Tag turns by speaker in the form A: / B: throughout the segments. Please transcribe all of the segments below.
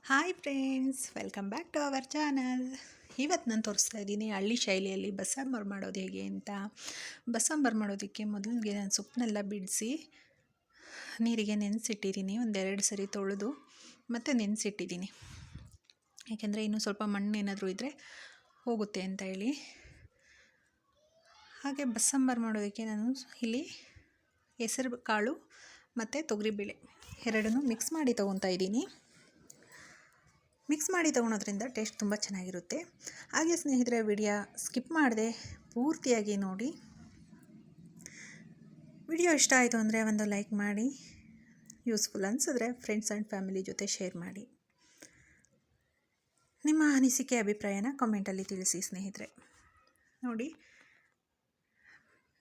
A: Hi friends, welcome back to our channel. ಇವತ್ತು ನಾನು ತೋರಿಸ್ತಾ ಇದ್ದೀನಿ ಹಳ್ಳಿ ಶೈಲಿಯಲ್ಲಿ ಬಸ್ಸಾಂಬಾರು ಮಾಡೋದು ಹೇಗೆ ಅಂತ. ಬಸ್ಸಾಂಬಾರು ಮಾಡೋದಕ್ಕೆ ಮೊದಲಿಗೆ ನಾನು ಸೊಪ್ಪನ್ನೆಲ್ಲ ಬಿಡಿಸಿ ನೀರಿಗೆ ನೆನೆಸಿಟ್ಟಿದ್ದೀನಿ. ಒಂದೆರಡು ಸರಿ ತೊಳೆದು ಮತ್ತು ನೆನೆಸಿಟ್ಟಿದ್ದೀನಿ, ಯಾಕೆಂದರೆ ಇನ್ನೂ ಸ್ವಲ್ಪ ಮಣ್ಣು ಏನಾದರೂ ಇದ್ದರೆ ಹೋಗುತ್ತೆ ಅಂತ ಹೇಳಿ. ಹಾಗೆ ಬಸ್ಸಾಂಬಾರು ಮಾಡೋದಕ್ಕೆ ನಾನು ಇಲ್ಲಿ ಹೆಸರು ಕಾಳು ಮತ್ತು ತೊಗರಿಬೇಳೆ ಎರಡನ್ನೂ ಮಿಕ್ಸ್ ಮಾಡಿ ತೊಗೊತಾ ಇದ್ದೀನಿ. ಮಿಕ್ಸ್ ಮಾಡಿ ತೊಗೊಳೋದ್ರಿಂದ ಟೇಸ್ಟ್ ತುಂಬ ಚೆನ್ನಾಗಿರುತ್ತೆ. ಹಾಗೆ ಸ್ನೇಹಿತರೆ, ವಿಡಿಯೋ ಸ್ಕಿಪ್ ಮಾಡದೆ ಪೂರ್ತಿಯಾಗಿ ನೋಡಿ. ವಿಡಿಯೋ ಇಷ್ಟ ಆಯಿತು ಅಂದರೆ ಒಂದು ಲೈಕ್ ಮಾಡಿ, ಯೂಸ್ಫುಲ್ ಅನಿಸಿದ್ರೆ ಫ್ರೆಂಡ್ಸ್ ಆ್ಯಂಡ್ ಫ್ಯಾಮಿಲಿ ಜೊತೆ ಶೇರ್ ಮಾಡಿ. ನಿಮ್ಮ ಅನಿಸಿಕೆ ಅಭಿಪ್ರಾಯನ ಕಮೆಂಟಲ್ಲಿ ತಿಳಿಸಿ ಸ್ನೇಹಿತರೆ. ನೋಡಿ,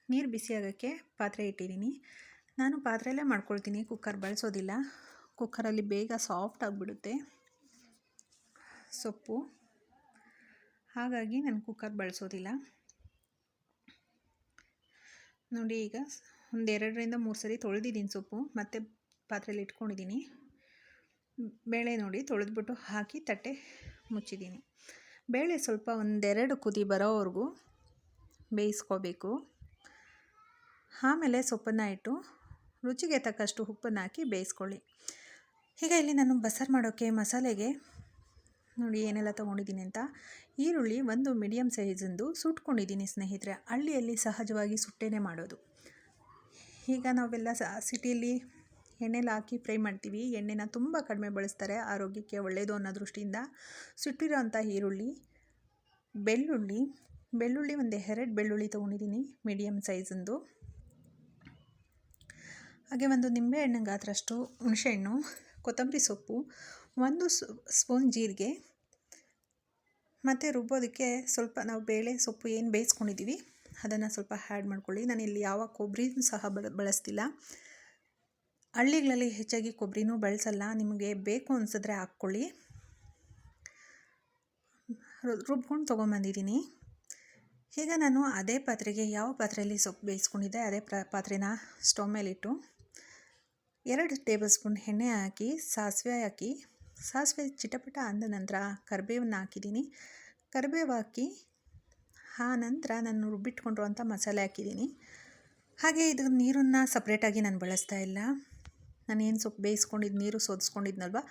A: ನೀರು ಬಿಸಿಯಾಗೋಕ್ಕೆ ಪಾತ್ರೆ ಇಟ್ಟಿದ್ದೀನಿ. ನಾನು ಪಾತ್ರೆಯಲ್ಲೇ ಮಾಡ್ಕೊಳ್ತೀನಿ, ಕುಕ್ಕರ್ ಬಳಸೋದಿಲ್ಲ. ಕುಕ್ಕರಲ್ಲಿ ಬೇಗ ಸಾಫ್ಟ್ ಆಗಿಬಿಡುತ್ತೆ ಸೊಪ್ಪು, ಹಾಗಾಗಿ ನಾನು ಕುಕ್ಕರ್ ಬಳಸೋದಿಲ್ಲ. ನೋಡಿ, ಈಗ ಒಂದು 2ರಿಂದ 3 ಸರಿ ತೊಳೆದಿದ್ದೀನಿ ಸೊಪ್ಪು, ಮತ್ತು ಪಾತ್ರೆಯಲ್ಲಿ ಇಟ್ಕೊಂಡಿದ್ದೀನಿ. ಬೇಳೆ ನೋಡಿ ತೊಳೆದ್ಬಿಟ್ಟು ಹಾಕಿ ತಟ್ಟೆ ಮುಚ್ಚಿದ್ದೀನಿ. ಬೇಳೆ ಸ್ವಲ್ಪ 1-2 ಕುದಿ ಬರೋವರೆಗೂ ಬೇಯಿಸ್ಕೋಬೇಕು. ಆಮೇಲೆ ಸೊಪ್ಪನ್ನು ಇಟ್ಟು ರುಚಿಗೆ ತಕ್ಕಷ್ಟು ಉಪ್ಪನ್ನು ಹಾಕಿ ಬೇಯಿಸ್ಕೊಳ್ಳಿ. ಈಗ ಇಲ್ಲಿ ನಾನು ಬಸ್ಸಾರು ಮಾಡೋಕ್ಕೆ ಮಸಾಲೆಗೆ ನೋಡಿ ಏನೆಲ್ಲ ತೊಗೊಂಡಿದ್ದೀನಿ ಅಂತ. ಈರುಳ್ಳಿ 1 ಮೀಡಿಯಮ್ ಸೈಜಿಂದು ಸುಟ್ಕೊಂಡಿದ್ದೀನಿ ಸ್ನೇಹಿತರೆ. ಹಳ್ಳಿಯಲ್ಲಿ ಸಹಜವಾಗಿ ಸುಟ್ಟೇನೆ ಮಾಡೋದು. ಈಗ ನಾವೆಲ್ಲ ಸಿಟಿಯಲ್ಲಿ ಎಣ್ಣೆಲಿ ಹಾಕಿ ಫ್ರೈ ಮಾಡ್ತೀವಿ. ಎಣ್ಣೆನ ತುಂಬ ಕಡಿಮೆ ಬಳಸ್ತಾರೆ, ಆರೋಗ್ಯಕ್ಕೆ ಒಳ್ಳೆಯದು ಅನ್ನೋ ದೃಷ್ಟಿಯಿಂದ. ಸುಟ್ಟಿರೋಂಥ ಈರುಳ್ಳಿ, ಬೆಳ್ಳುಳ್ಳಿ 1-2 ಬೆಳ್ಳುಳ್ಳಿ ತೊಗೊಂಡಿದ್ದೀನಿ ಮೀಡಿಯಮ್ ಸೈಜಿಂದು. ಹಾಗೆ 1 ನಿಂಬೆಹಣ್ಣು ಗಾತ್ರಷ್ಟು ಹುಣಸೆಹಣ್ಣು, ಕೊತ್ತಂಬರಿ ಸೊಪ್ಪು, 1 ಸ್ಪೂನ್ ಜೀರಿಗೆ, ಮತ್ತು ರುಬ್ಬೋದಕ್ಕೆ ಸ್ವಲ್ಪ ನಾವು ಬೇಳೆ ಸೊಪ್ಪು ಏನು ಬೇಯಿಸ್ಕೊಂಡಿದ್ದೀವಿ ಅದನ್ನು ಸ್ವಲ್ಪ ಆ್ಯಡ್ ಮಾಡ್ಕೊಳ್ಳಿ. ನಾನಿಲ್ಲಿ ಯಾವ ಕೊಬ್ಬರಿನೂ ಸಹ ಬಳಸ್ತಿಲ್ಲ. ಹಳ್ಳಿಗಳಲ್ಲಿ ಹೆಚ್ಚಾಗಿ ಕೊಬ್ಬರಿನೂ ಬಳಸಲ್ಲ, ನಿಮಗೆ ಬೇಕು ಅನಿಸಿದ್ರೆ ಹಾಕ್ಕೊಳ್ಳಿ. ರುಬ್ಕೊಂಡು ತೊಗೊಂಬಂದಿದ್ದೀನಿ. ಈಗ ನಾನು ಅದೇ ಪಾತ್ರೆಗೆ, ಯಾವ ಪಾತ್ರೆಯಲ್ಲಿ ಸೊಪ್ಪು ಬೇಯಿಸ್ಕೊಂಡಿದ್ದೆ ಅದೇ ಪಾತ್ರೆನ ಸ್ಟವ್ ಮೇಲಿಟ್ಟು 2 ಟೇಬಲ್ ಸ್ಪೂನ್ ಎಣ್ಣೆ ಹಾಕಿ ಸಾಸಿವೆ ಚಿಟಪಟ ಅಂದ ನಂತರ ಕರಿಬೇವನ್ನು ಹಾಕಿದ್ದೀನಿ. ಕರಿಬೇವು ಹಾಕಿ ಆ ನಂತರ ನಾನು ರುಬ್ಬಿಟ್ಕೊಂಡಿರುವಂಥ ಮಸಾಲೆ ಹಾಕಿದ್ದೀನಿ. ಹಾಗೆ ಇದು ನೀರನ್ನು ಸಪ್ರೇಟಾಗಿ ನಾನು ಬಳಸ್ತಾ ಇಲ್ಲ. ನಾನೇನು ಸೊಪ್ಪು ಬೇಯಿಸ್ಕೊಂಡಿದ್ದು ನೀರು ಸೋದಿಸ್ಕೊಂಡಿದ್ನಲ್ವ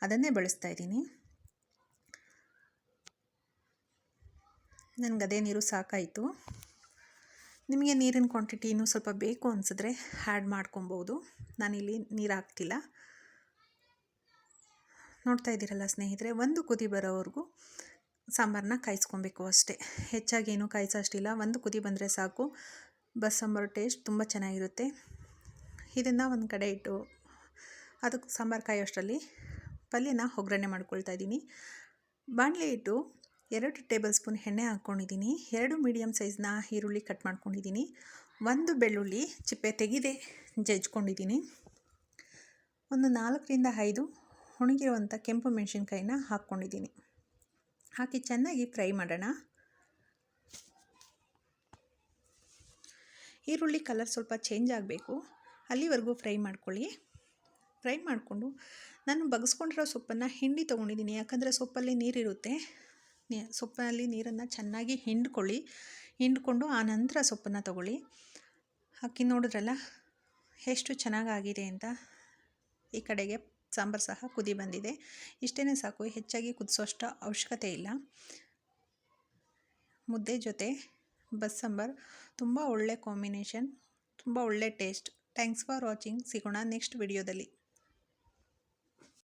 A: ಅದನ್ನೇ ಬಳಸ್ತಾ ಇದ್ದೀನಿ. ನನಗೆ ಅದೇ ನೀರು ಸಾಕಾಯಿತು. ನಿಮಗೆ ನೀರಿನ ಕ್ವಾಂಟಿಟಿ ಇನ್ನೂ ಸ್ವಲ್ಪ ಬೇಕು ಅನಿಸಿದ್ರೆ ಆ್ಯಡ್ ಮಾಡ್ಕೊಬೋದು. ನಾನಿಲ್ಲಿ ನೀರು ಹಾಕ್ತಿಲ್ಲ. ನೋಡ್ತಾ ಇದ್ದೀರಲ್ಲ ಸ್ನೇಹಿತರೆ, 1 ಕುದಿ ಬರೋವರೆಗೂ ಸಾಂಬಾರನ್ನ ಕಾಯಿಸ್ಕೊಬೇಕು ಅಷ್ಟೇ. ಹೆಚ್ಚಾಗೇನು ಕಾಯಿಸೋ ಅಷ್ಟಿಲ್ಲ. 1 ಕುದಿ ಬಂದರೆ ಸಾಕು. ಬಸ್ಸಾಂಬಾರು ಟೇಸ್ಟ್ ತುಂಬ ಚೆನ್ನಾಗಿರುತ್ತೆ. ಇದನ್ನು ಒಂದು ಕಡೆ ಇಟ್ಟು ಅದಕ್ಕೆ ಸಾಂಬಾರು ಕಾಯೋಷ್ಟರಲ್ಲಿ ಪಲ್ಯನ ಒಗ್ಗರಣೆ ಮಾಡ್ಕೊಳ್ತಾ ಇದ್ದೀನಿ. ಬಾಣಲೆ ಇಟ್ಟು 2 ಟೇಬಲ್ ಸ್ಪೂನ್ ಎಣ್ಣೆ ಹಾಕ್ಕೊಂಡಿದ್ದೀನಿ. 2 ಮೀಡಿಯಮ್ ಸೈಜ್ನ ಈರುಳ್ಳಿ ಕಟ್ ಮಾಡ್ಕೊಂಡಿದ್ದೀನಿ. 1 ಬೆಳ್ಳುಳ್ಳಿ ಚಿಪ್ಪೆ ತೆಗೆದೇ ಜಜ್ಕೊಂಡಿದ್ದೀನಿ. ಒಂದು 4ರಿಂದ 5 ಒಣಗಿರುವಂಥ ಕೆಂಪು ಮೆಣಸಿನ್ಕಾಯಿನ ಹಾಕ್ಕೊಂಡಿದ್ದೀನಿ. ಹಾಕಿ ಚೆನ್ನಾಗಿ ಫ್ರೈ ಮಾಡೋಣ. ಈರುಳ್ಳಿ ಕಲರ್ ಸ್ವಲ್ಪ ಚೇಂಜ್ ಆಗಬೇಕು, ಅಲ್ಲಿವರೆಗೂ ಫ್ರೈ ಮಾಡ್ಕೊಳ್ಳಿ. ಫ್ರೈ ಮಾಡಿಕೊಂಡು ನಾನು ಬಗ್ಸ್ಕೊಂಡಿರೋ ಸೊಪ್ಪನ್ನು ಹಿಂಡಿ ತೊಗೊಂಡಿದ್ದೀನಿ. ಯಾಕಂದರೆ ಸೊಪ್ಪಲ್ಲಿ ನೀರಿರುತ್ತೆ. ಸೊಪ್ಪಲ್ಲಿ ನೀರನ್ನು ಚೆನ್ನಾಗಿ ಹಿಂಡ್ಕೊಂಡು ಆ ನಂತರ ಸೊಪ್ಪನ್ನು ತೊಗೊಳ್ಳಿ. ಹಾಕಿ ನೋಡಿದ್ರಲ್ಲ ಎಷ್ಟು ಚೆನ್ನಾಗಾಗಿದೆ ಅಂತ. ಈ ಕಡೆಗೆ ಸಾಂಬಾರು ಸಹ ಕುದಿ ಬಂದಿದೆ. ಇಷ್ಟೇ ಸಾಕು, ಹೆಚ್ಚಾಗಿ ಕುದಿಸೋಷ್ಟು ಅವಶ್ಯಕತೆ ಇಲ್ಲ. ಮುದ್ದೆ ಜೊತೆ ಬಸ್ಸಾಂಬಾರು ತುಂಬ ಒಳ್ಳೆ ಕಾಂಬಿನೇಷನ್, ತುಂಬ ಒಳ್ಳೆ ಟೇಸ್ಟ್. Thanks for watching. ಸಿಗೋಣ ನೆಕ್ಸ್ಟ್ ವಿಡಿಯೋದಲ್ಲಿ.